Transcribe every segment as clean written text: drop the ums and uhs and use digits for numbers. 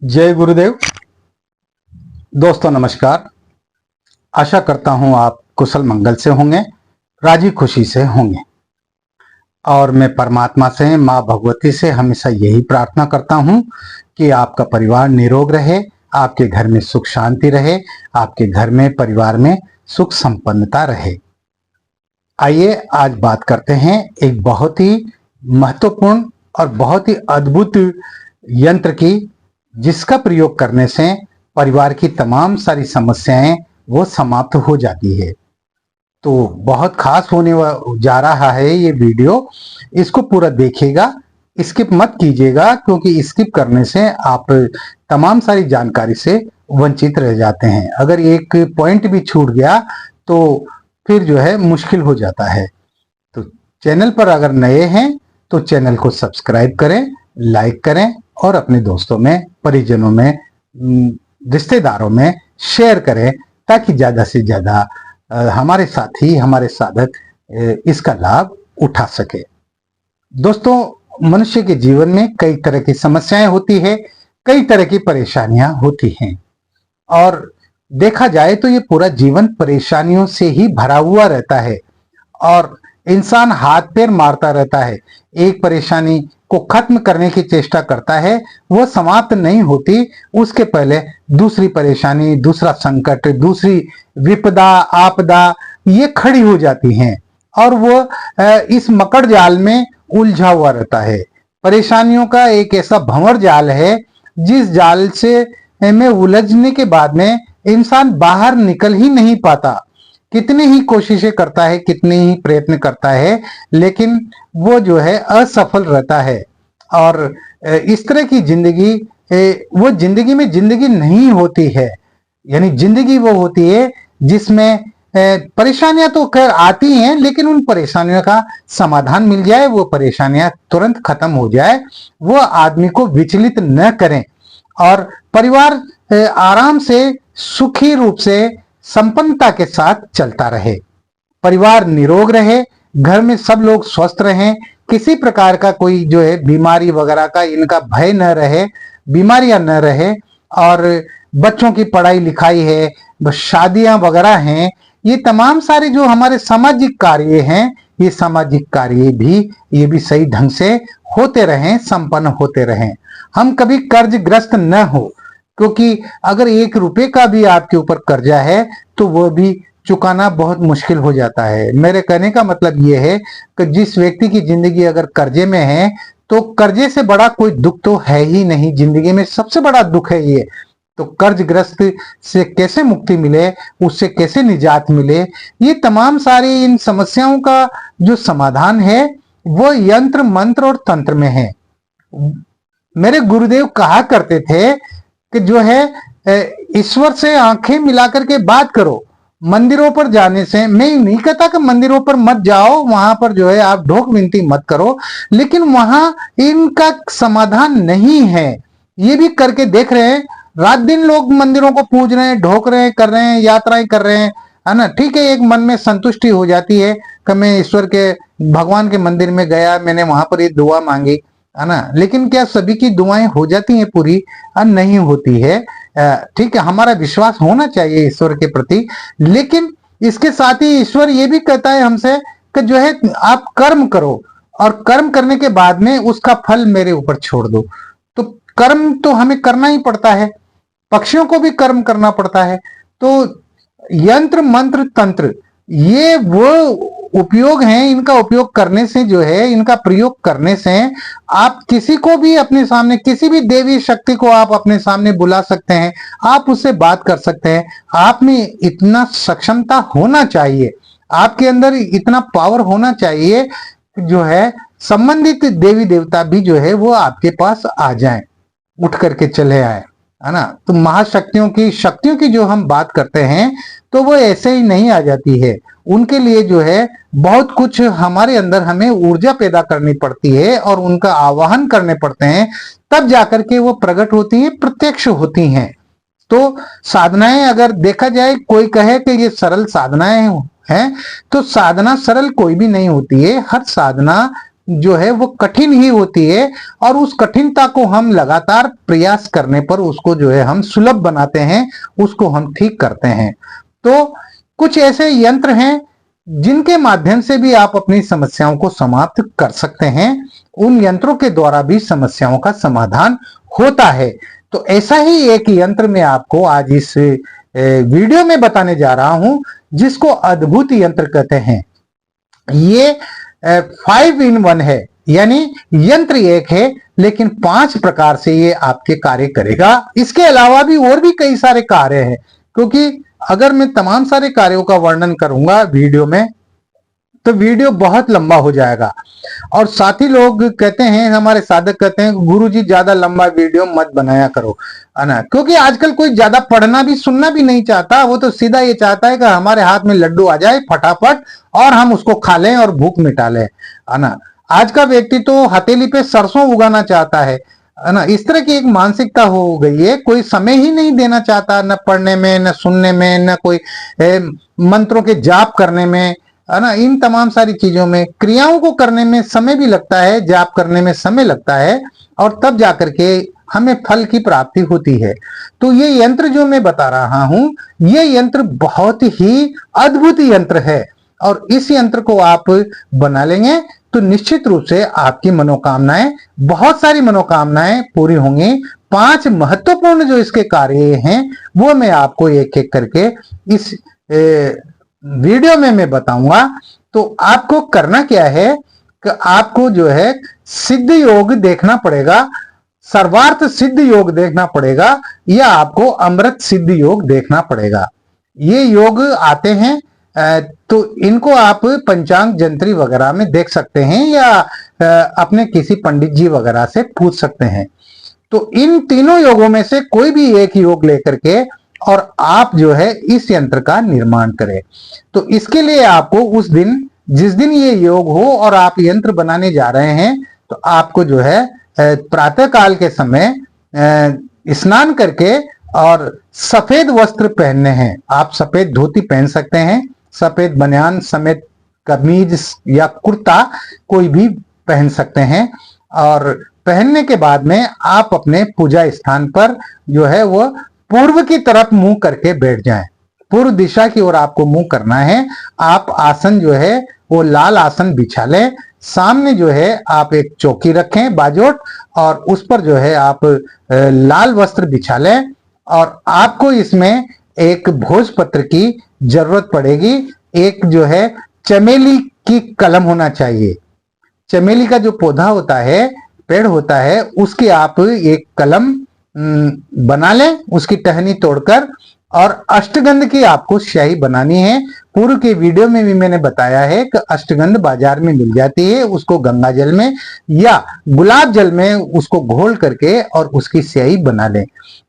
जय गुरुदेव। दोस्तों नमस्कार। आशा करता हूं आप कुशल मंगल से होंगे, राजी खुशी से होंगे। और मैं परमात्मा से, माँ भगवती से हमेशा यही प्रार्थना करता हूं कि आपका परिवार निरोग रहे, आपके घर में सुख शांति रहे, आपके घर में परिवार में सुख संपन्नता रहे। आइए आज बात करते हैं एक बहुत ही महत्वपूर्ण और बहुत ही अद्भुत यंत्र की, जिसका प्रयोग करने से परिवार की तमाम सारी समस्याएं वो समाप्त हो जाती है। तो बहुत खास होने जा रहा है ये वीडियो, इसको पूरा देखिएगा, स्किप मत कीजिएगा, क्योंकि स्किप करने से आप तमाम सारी जानकारी से वंचित रह जाते हैं। अगर एक पॉइंट भी छूट गया तो फिर जो है मुश्किल हो जाता है। तो चैनल पर अगर नए हैं तो चैनल को सब्सक्राइब करें, लाइक करें और अपने दोस्तों में, परिजनों में, रिश्तेदारों में शेयर करें, ताकि ज्यादा से ज्यादा हमारे साथी, हमारे साधक इसका लाभ उठा सके। दोस्तों, मनुष्य के जीवन में कई तरह की समस्याएं होती है, कई तरह की परेशानियां होती हैं, और देखा जाए तो ये पूरा जीवन परेशानियों से ही भरा हुआ रहता है और इंसान हाथ पैर मारता रहता है। एक परेशानी को खत्म करने की चेष्टा करता है, वो समाप्त नहीं होती, उसके पहले दूसरी परेशानी, दूसरा संकट, दूसरी विपदा, आपदा ये खड़ी हो जाती हैं और वो इस मकड़ जाल में उलझा हुआ रहता है। परेशानियों का एक ऐसा भंवर जाल है जिस जाल से में उलझने के बाद में इंसान बाहर निकल ही नहीं पाता। कितनी ही कोशिशें करता है, कितने ही प्रयत्न करता है, लेकिन वो जो है असफल रहता है। और इस तरह की जिंदगी, वो जिंदगी में जिंदगी नहीं होती है। यानी जिंदगी वो होती है जिसमें परेशानियां तो खैर आती हैं, लेकिन उन परेशानियों का समाधान मिल जाए, वो परेशानियां तुरंत खत्म हो जाए, वो आदमी को विचलित न करें और परिवार आराम से, सुखी रूप से, संपन्नता के साथ चलता रहे, परिवार निरोग रहे, घर में सब लोग स्वस्थ रहें, किसी प्रकार का कोई जो है बीमारी वगैरह का इनका भय न रहे, बीमारियां न रहे, और बच्चों की पढ़ाई लिखाई है, शादियां वगैरह हैं, ये तमाम सारे जो हमारे सामाजिक कार्य हैं, ये सामाजिक कार्य भी ये भी सही ढंग से होते रहें, संपन्न होते रहें। हम कभी कर्जग्रस्त न हो, क्योंकि अगर 1 रुपए का भी आपके ऊपर कर्जा है तो वह भी चुकाना बहुत मुश्किल हो जाता है। मेरे कहने का मतलब यह है कि जिस व्यक्ति की जिंदगी अगर कर्जे में है तो कर्जे से बड़ा कोई दुख तो है ही नहीं। जिंदगी में सबसे बड़ा दुख है ये। तो कर्जग्रस्त से कैसे मुक्ति मिले, उससे कैसे निजात मिले, ये तमाम सारी इन समस्याओं का जो समाधान है वो यंत्र, मंत्र और तंत्र में है। मेरे गुरुदेव कहा करते थे कि जो है ईश्वर से आंखें मिलाकर के बात करो। मंदिरों पर जाने से, मैं नहीं कहता कि मंदिरों पर मत जाओ, वहां पर जो है आप ढोक विनती मत करो, लेकिन वहां इनका समाधान नहीं है। ये भी करके देख रहे हैं, रात दिन लोग मंदिरों को पूज रहे हैं, ढोक रहे हैं, कर रहे हैं, यात्राएं कर रहे हैं, है ना। ठीक है, एक मन में संतुष्टि हो जाती है कि मैं ईश्वर के, भगवान के मंदिर में गया, मैंने वहां पर ये दुआ मांगी, है ना। लेकिन क्या सभी की दुआएं हो जाती हैं पूरी? नहीं होती है। ठीक है, हमारा विश्वास होना चाहिए ईश्वर के प्रति, लेकिन इसके साथ ही ईश्वर ये भी कहता है हमसे कि जो है आप कर्म करो, और कर्म करने के बाद में उसका फल मेरे ऊपर छोड़ दो। तो कर्म तो हमें करना ही पड़ता है, पक्षियों को भी कर्म करना पड़ता है। तो यंत्र, मंत्र, तंत्र ये वो उपयोग हैं, इनका उपयोग करने से जो है, इनका प्रयोग करने से आप किसी को भी अपने सामने, किसी भी देवी शक्ति को आप अपने सामने बुला सकते हैं, आप उससे बात कर सकते हैं। आप में इतना सक्षमता होना चाहिए, आपके अंदर इतना पावर होना चाहिए जो है संबंधित देवी देवता भी जो है वो आपके पास आ जाएं, उठ करके चले आए, है ना। तो महाशक्तियों की, शक्तियों की जो हम बात करते हैं तो वो ऐसे ही नहीं आ जाती है। उनके लिए जो है बहुत कुछ हमारे अंदर, हमें ऊर्जा पैदा करनी पड़ती है और उनका आवाहन करने पड़ते हैं, तब जाकर के वो प्रकट होती हैं, प्रत्यक्ष होती हैं। तो साधनाएं अगर देखा जाए, कोई कहे कि ये सरल साधनाएं हैं, तो साधना सरल कोई भी नहीं होती है। हर साधना जो है वो कठिन ही होती है, और उस कठिनता को हम लगातार प्रयास करने पर उसको जो है हम सुलभ बनाते हैं, उसको हम ठीक करते हैं। तो कुछ ऐसे यंत्र हैं जिनके माध्यम से भी आप अपनी समस्याओं को समाप्त कर सकते हैं। उन यंत्रों के द्वारा भी समस्याओं का समाधान होता है। तो ऐसा ही एक यंत्र मैं आपको आज इस वीडियो में बताने जा रहा हूं, जिसको अद्भुत यंत्र कहते हैं। ये 5 in 1 है, यानी यंत्र एक है लेकिन 5 प्रकार से ये आपके कार्य करेगा। इसके अलावा भी और भी कई सारे कार्य हैं, क्योंकि अगर मैं तमाम सारे कार्यों का वर्णन करूंगा वीडियो में तो वीडियो बहुत लंबा हो जाएगा। और साथी लोग कहते हैं, हमारे साधक कहते हैं, गुरुजी ज्यादा लंबा वीडियो मत बनाया करो, है ना, क्योंकि आजकल कोई ज्यादा पढ़ना भी सुनना भी नहीं चाहता। वो तो सीधा ये चाहता है कि हमारे हाथ में लड्डू आ जाए फटाफट और हम उसको खा लें और भूख मिटा लें, है ना। आज का व्यक्ति तो हथेली पे सरसों उगाना चाहता है ना। इस तरह की एक मानसिकता हो गई है, कोई समय ही नहीं देना चाहता, न पढ़ने में, न सुनने में, न कोई मंत्रों के जाप करने में, है ना। इन तमाम सारी चीजों में, क्रियाओं को करने में समय भी लगता है, जाप करने में समय लगता है, और तब जाकर के हमें फल की प्राप्ति होती है। तो ये यंत्र जो मैं बता रहा हूं, ये यंत्र बहुत ही अद्भुत यंत्र है, और इस यंत्र को आप बना लेंगे तो निश्चित रूप से आपकी मनोकामनाएं, बहुत सारी मनोकामनाएं पूरी होंगी। 5 महत्वपूर्ण जो इसके कार्य हैं वो मैं आपको एक एक करके इस वीडियो में मैं बताऊंगा। तो आपको करना क्या है कि आपको जो है सिद्ध योग देखना पड़ेगा, सर्वार्थ सिद्ध योग देखना पड़ेगा, या आपको अमृत सिद्ध योग देखना पड़ेगा। ये योग आते हैं, तो इनको आप पंचांग जंत्री वगैरह में देख सकते हैं, या अपने किसी पंडित जी वगैरह से पूछ सकते हैं। तो इन तीनों योगों में से कोई भी एक योग लेकर के और आप जो है इस यंत्र का निर्माण करें। तो इसके लिए आपको उस दिन, जिस दिन ये योग हो और आप यंत्र बनाने जा रहे हैं, तो आपको जो है प्रातः काल के समय स्नान करके और सफेद वस्त्र पहनने हैं। आप सफेद धोती पहन सकते हैं, सफेद बनियान समेत कमीज या कुर्ता कोई भी पहन सकते हैं, और पहनने के बाद में आप अपने पूजा स्थान पर जो है वो पूर्व की तरफ मुंह करके बैठ जाएं। पूर्व दिशा की ओर आपको मुंह करना है। आप आसन जो है वो लाल आसन बिछा लें। सामने जो है आप एक चौकी रखें बाजोट, और उस पर जो है आप लाल वस्त्र बिछा लें, और आपको इसमें एक भोजपत्र की जरूरत पड़ेगी। एक जो है चमेली की कलम होना चाहिए। चमेली का जो पौधा होता है, पेड़ होता है, उसकी आप एक कलम बना लें, उसकी टहनी तोड़कर, और अष्टगंध की आपको स्याही बनानी है। पूर्व के वीडियो में भी मैंने बताया है कि अष्टगंध बाजार में मिल जाती है, उसको गंगा जल में या गुलाब जल में उसको घोल करके और उसकी स्याही बना लें।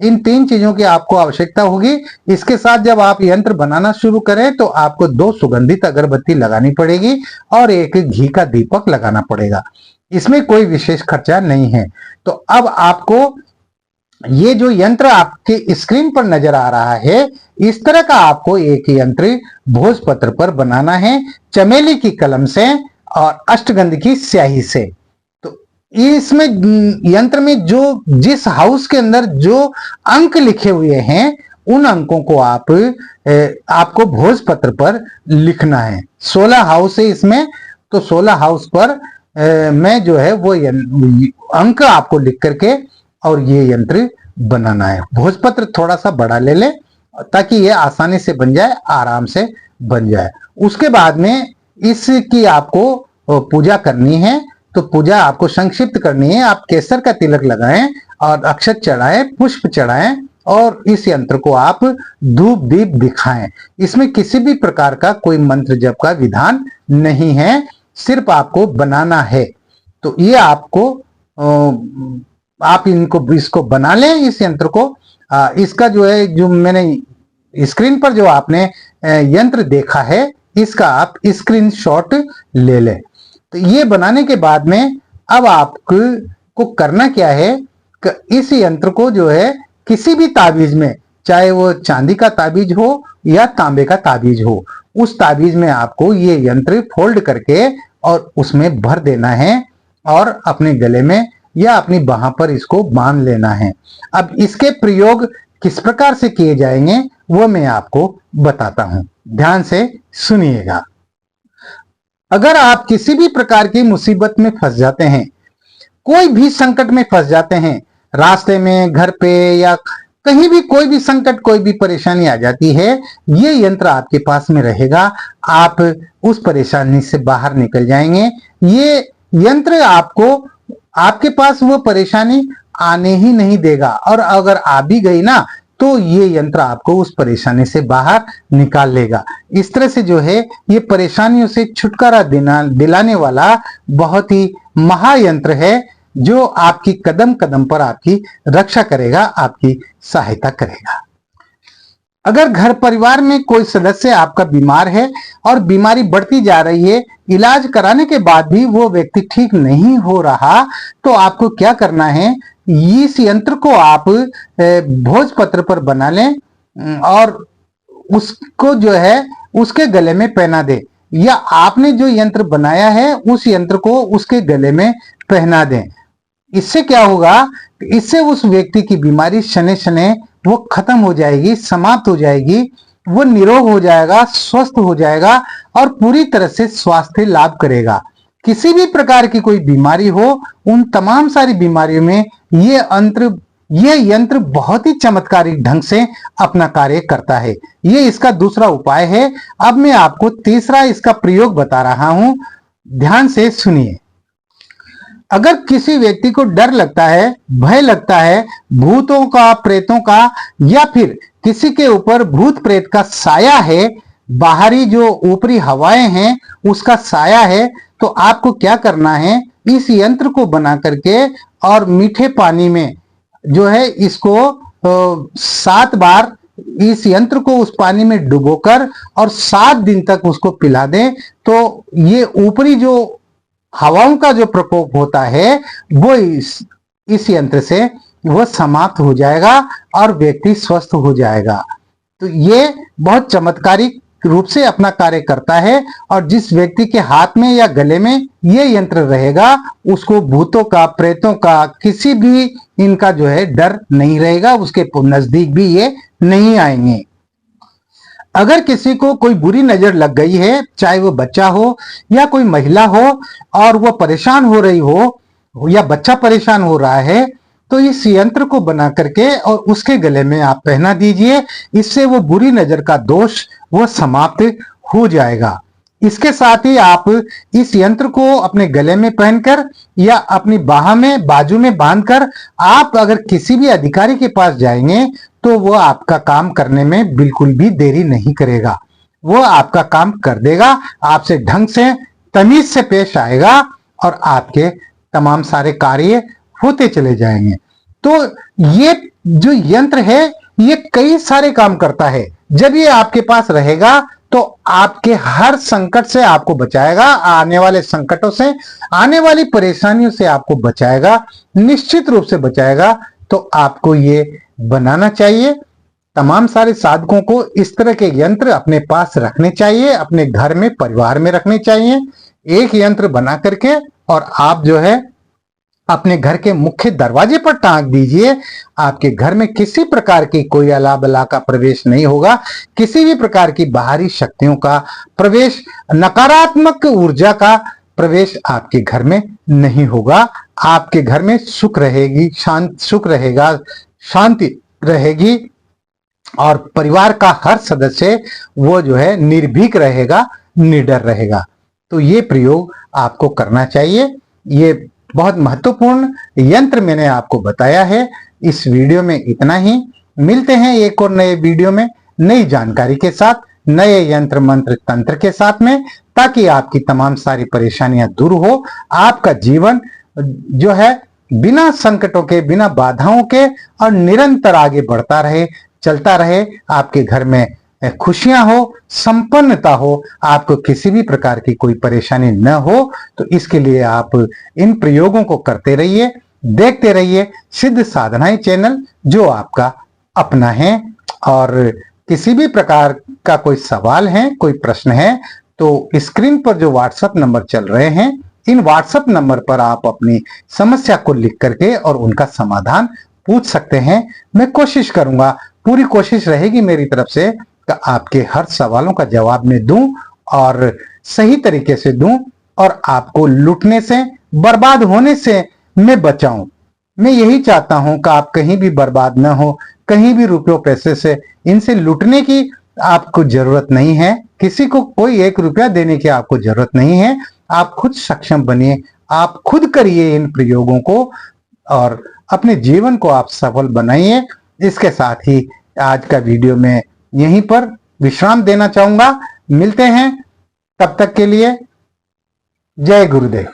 इन 3 चीजों की आपको आवश्यकता होगी। इसके साथ जब आप यंत्र बनाना शुरू करें तो आपको 2 सुगंधित अगरबत्ती लगानी पड़ेगी और एक घी का दीपक लगाना पड़ेगा। इसमें कोई विशेष खर्चा नहीं है। तो अब आपको ये जो यंत्र आपके स्क्रीन पर नजर आ रहा है, इस तरह का आपको एक यंत्र भोजपत्र पर बनाना है, चमेली की कलम से और अष्टगंध की स्याही से। तो इसमें यंत्र में जो जिस हाउस के अंदर जो अंक लिखे हुए हैं, उन अंकों को आपको भोजपत्र पर लिखना है। 16 हाउस है इसमें, तो 16 हाउस पर मैं जो है वो अंक आपको लिख करके और ये यंत्र बनाना है। भोजपत्र थोड़ा सा बड़ा ले लें ताकि ये आसानी से बन जाए, आराम से बन जाए। उसके बाद में इसकी आपको पूजा करनी है। तो पूजा आपको संक्षिप्त करनी है। आप केसर का तिलक लगाएं और अक्षत चढ़ाएं, पुष्प चढ़ाएं, और इस यंत्र को आप धूप दीप दिखाएं। इसमें किसी भी प्रकार का कोई मंत्र जप का विधान नहीं है, सिर्फ आपको बनाना है। तो ये आपको आप इसको बना लें, इस यंत्र को। इसका जो है, जो मैंने स्क्रीन पर जो आपने यंत्र देखा है, इसका आप स्क्रीनशॉट ले लें। तो ये बनाने के बाद में अब आपको करना क्या है कि इस यंत्र को जो है किसी भी ताबीज में, चाहे वो चांदी का ताबीज हो या तांबे का ताबीज हो, उस ताबीज में आपको ये यंत्र फोल्ड करके और उसमें भर देना है और अपने गले में या अपनी बाह पर इसको बांध लेना है। अब इसके प्रयोग किस प्रकार से किए जाएंगे वो मैं आपको बताता हूं, ध्यान से सुनिएगा। अगर आप किसी भी प्रकार की मुसीबत में फंस जाते हैं, कोई भी संकट में फंस जाते हैं, रास्ते में, घर पे या कहीं भी कोई भी संकट, कोई भी परेशानी आ जाती है, ये यंत्र आपके पास में रहेगा, आप उस परेशानी से बाहर निकल जाएंगे। ये यंत्र आपको, आपके पास वो परेशानी आने ही नहीं देगा, और अगर आ भी गई ना तो ये यंत्र आपको उस परेशानी से बाहर निकाल लेगा। इस तरह से जो है ये परेशानियों से छुटकारा दिलाने वाला बहुत ही महायंत्र है, जो आपकी कदम कदम पर आपकी रक्षा करेगा, आपकी सहायता करेगा। अगर घर परिवार में कोई सदस्य आपका बीमार है और बीमारी बढ़ती जा रही है, इलाज कराने के बाद भी वो व्यक्ति ठीक नहीं हो रहा, तो आपको क्या करना है, इस यंत्र को आप भोजपत्र पर बना लें और उसको जो है उसके गले में पहना दें, या आपने जो यंत्र बनाया है उस यंत्र को उसके गले में पहना दें। इससे क्या होगा, इससे उस व्यक्ति की बीमारी शने शने वो खत्म हो जाएगी, समाप्त हो जाएगी, वो निरोग हो जाएगा, स्वस्थ हो जाएगा और पूरी तरह से स्वास्थ्य लाभ करेगा। किसी भी प्रकार की कोई बीमारी हो, उन तमाम सारी बीमारियों में ये यंत्र बहुत ही चमत्कारिक ढंग से अपना कार्य करता है। ये इसका दूसरा उपाय है। अब मैं आपको तीसरा इसका प्रयोग बता रहा हूं, ध्यान से सुनिए। अगर किसी व्यक्ति को डर लगता है, भय लगता है भूतों का, प्रेतों का, या फिर किसी के ऊपर भूत प्रेत का साया है, बाहरी जो ऊपरी हवाएं हैं उसका साया है, तो आपको क्या करना है, इस यंत्र को बना करके और मीठे पानी में जो है इसको 7 बार इस यंत्र को उस पानी में डुबोकर और 7 दिन तक उसको पिला दें, तो ये ऊपरी जो हवाओं का जो प्रकोप होता है वो इस यंत्र से वो समाप्त हो जाएगा और व्यक्ति स्वस्थ हो जाएगा। तो ये बहुत चमत्कारिक रूप से अपना कार्य करता है, और जिस व्यक्ति के हाथ में या गले में ये यंत्र रहेगा उसको भूतों का, प्रेतों का, किसी भी इनका जो है डर नहीं रहेगा, उसके नजदीक भी ये नहीं आएंगे। अगर किसी को कोई बुरी नजर लग गई है, चाहे वो बच्चा हो या कोई महिला हो, और वो परेशान हो रही हो या बच्चा परेशान हो रहा है, तो इस यंत्र को बना करके और उसके गले में आप पहना दीजिए। इससे वो बुरी नजर का दोष वो समाप्त हो जाएगा। इसके साथ ही आप इस यंत्र को अपने गले में पहनकर या अपनी बाह में, बाजू में बांधकर आप अगर किसी भी अधिकारी के पास जाएंगे तो वो आपका काम करने में बिल्कुल भी देरी नहीं करेगा, वो आपका काम कर देगा, आपसे ढंग से, तमीज से पेश आएगा और आपके तमाम सारे कार्य होते चले जाएंगे। तो ये जो यंत्र है ये कई सारे काम करता है। जब ये आपके पास रहेगा तो आपके हर संकट से आपको बचाएगा, आने वाले संकटों से, आने वाली परेशानियों से आपको बचाएगा, निश्चित रूप से बचाएगा। तो आपको ये बनाना चाहिए। तमाम सारे साधकों को इस तरह के यंत्र अपने पास रखने चाहिए, अपने घर में, परिवार में रखने चाहिए। एक यंत्र बना करके और आप जो है अपने घर के मुख्य दरवाजे पर टांग दीजिए। आपके घर में किसी प्रकार की कोई अला बला का प्रवेश नहीं होगा, किसी भी प्रकार की बाहरी शक्तियों का प्रवेश, नकारात्मक ऊर्जा का प्रवेश आपके घर में नहीं होगा। आपके घर में सुख रहेगी, सुख रहेगा, शांति रहेगी, और परिवार का हर सदस्य वो जो है निर्भीक रहेगा, निडर रहेगा। तो ये प्रयोग आपको करना चाहिए। ये बहुत महत्वपूर्ण यंत्र मैंने आपको बताया है। इस वीडियो में इतना ही। मिलते हैं एक और नए वीडियो में नई जानकारी के साथ, नए यंत्र मंत्र तंत्र के साथ में, ताकि आपकी तमाम सारी परेशानियां दूर हो, आपका जीवन जो है बिना संकटों के, बिना बाधाओं के और निरंतर आगे बढ़ता रहे, चलता रहे। आपके घर में खुशियां हो, संपन्नता हो, आपको किसी भी प्रकार की कोई परेशानी न हो। तो इसके लिए आप इन प्रयोगों को करते रहिए, देखते रहिए सिद्ध साधनाएं चैनल, जो आपका अपना है। और किसी भी प्रकार का कोई सवाल है, कोई प्रश्न है, तो स्क्रीन पर जो व्हाट्सएप नंबर चल रहे हैं, इन व्हाट्सएप नंबर पर आप अपनी समस्या को लिख करके और उनका समाधान पूछ सकते हैं। मैं कोशिश करूंगा, पूरी कोशिश रहेगी मेरी तरफ से कि आपके हर सवालों का जवाब मैं दूं और सही तरीके से दूं और आपको लूटने से, बर्बाद होने से मैं बचाऊं। मैं यही चाहता हूं कि आप कहीं भी बर्बाद न हो, कहीं भी रुपयों पैसे से इनसे लूटने की आपको जरूरत नहीं है। किसी को कोई 1 रुपया देने की आपको जरूरत नहीं है। आप खुद सक्षम बनिए, आप खुद करिए इन प्रयोगों को और अपने जीवन को आप सफल बनाइए। इसके साथ ही आज का वीडियो में यहीं पर विश्राम देना चाहूंगा। मिलते हैं, तब तक के लिए जय गुरुदेव।